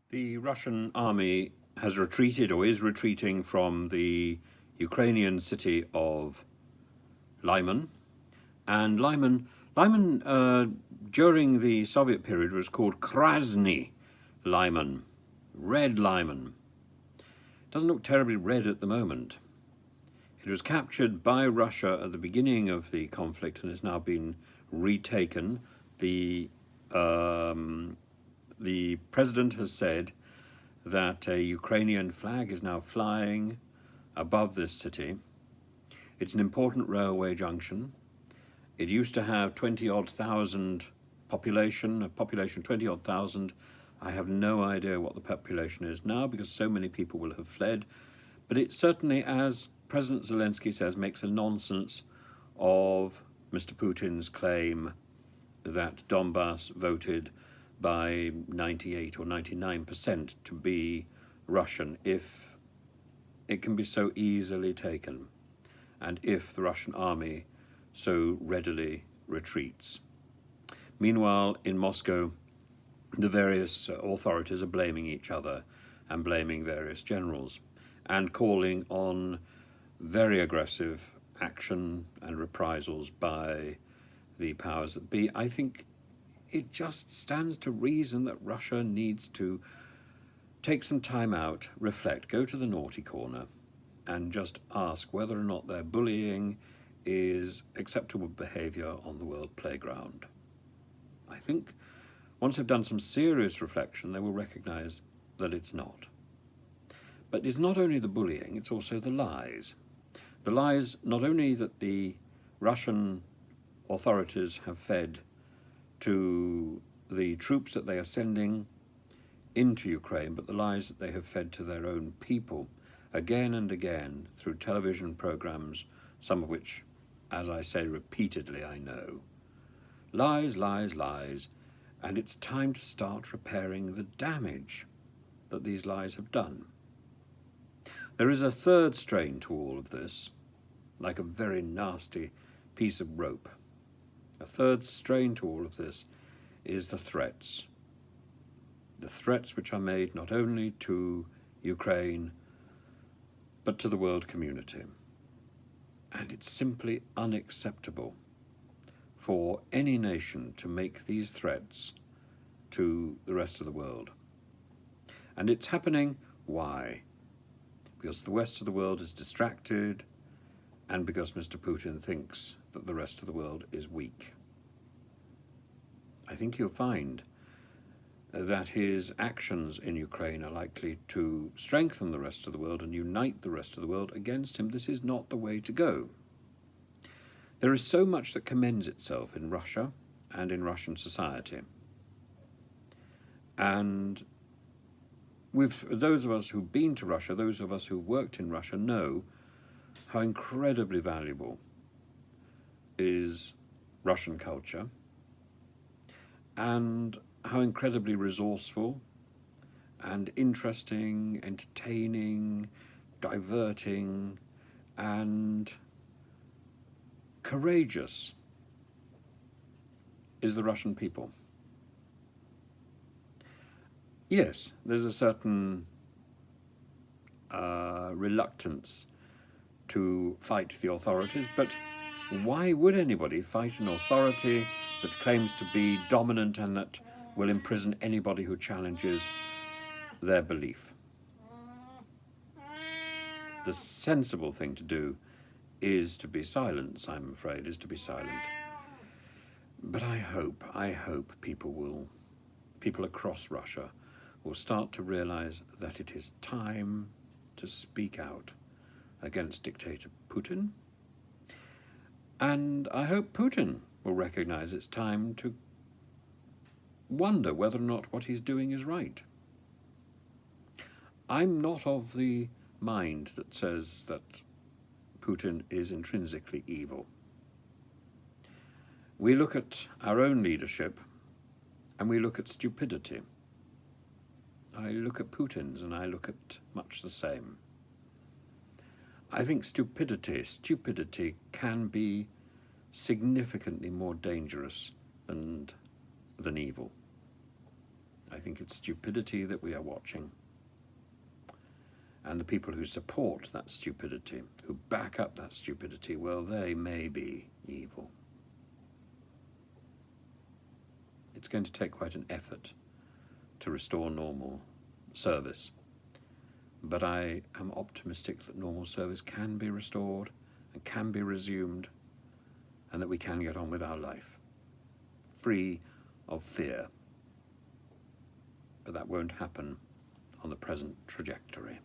The Russian army has retreated or is retreating from the Ukrainian city of Lyman. And Lyman during the Soviet period was called Krasny Lyman, Red Lyman. Doesn't look terribly red at the moment. It was captured by Russia at the beginning of the conflict and has now been retaken. The president has said that a Ukrainian flag is now flying above this city. It's an important railway junction. It used to have 20-odd thousand population, a population of 20-odd thousand. I have no idea what the population is now because so many people will have fled. But it certainly, as President Zelensky says, makes a nonsense of Mr. Putin's claim that Donbass voted by 98 or 99% to be Russian if it can be so easily taken and if the Russian army so readily retreats. Meanwhile, in Moscow, the various authorities are blaming each other and blaming various generals and calling on very aggressive action and reprisals by the powers that be. I think it just stands to reason that Russia needs to take some time out, reflect, go to the naughty corner, and just ask whether or not their bullying is acceptable behaviour on the world playground. I think once they've done some serious reflection, they will recognise that it's not. But it's not only the bullying, it's also the lies. The lies not only that the Russian authorities have fed to the troops that they are sending into Ukraine, but the lies that they have fed to their own people again and again through television programs, some of which, as I say repeatedly, I know. Lies, lies, lies, and it's time to start repairing the damage that these lies have done. There is a third strain to all of this, like a very nasty piece of rope. A third strain to all of this is the threats. The threats which are made not only to Ukraine, but to the world community. And it's simply unacceptable for any nation to make these threats to the rest of the world. And it's happening, why? Because the rest of the world is distracted, and because Mr. Putin thinks that the rest of the world is weak. I think you'll find that his actions in Ukraine are likely to strengthen the rest of the world and unite the rest of the world against him. This is not the way to go. There is so much that commends itself in Russia and in Russian society. And with those of us who've been to Russia, those of us who worked in Russia know how incredibly valuable is Russian culture and how incredibly resourceful and interesting, entertaining, diverting, and courageous is the Russian people. Yes, there's a certain reluctance to fight the authorities, but why would anybody fight an authority that claims to be dominant and that will imprison anybody who challenges their belief? The sensible thing to do is to be silent, I'm afraid, is to be silent. But I hope people across Russia will start to realize that it is time to speak out against dictator Putin. And I hope Putin will recognize it's time to wonder whether or not what he's doing is right. I'm not of the mind that says that Putin is intrinsically evil. We look at our own leadership and we look at stupidity. I look at Putin's and I look at much the same. I think stupidity can be significantly more dangerous than evil. I think it's stupidity that we are watching. And the people who support that stupidity, who back up that stupidity, well, they may be evil. It's going to take quite an effort to restore normal service. But I am optimistic that normal service can be restored and can be resumed, and that we can get on with our life, free of fear. But that won't happen on the present trajectory.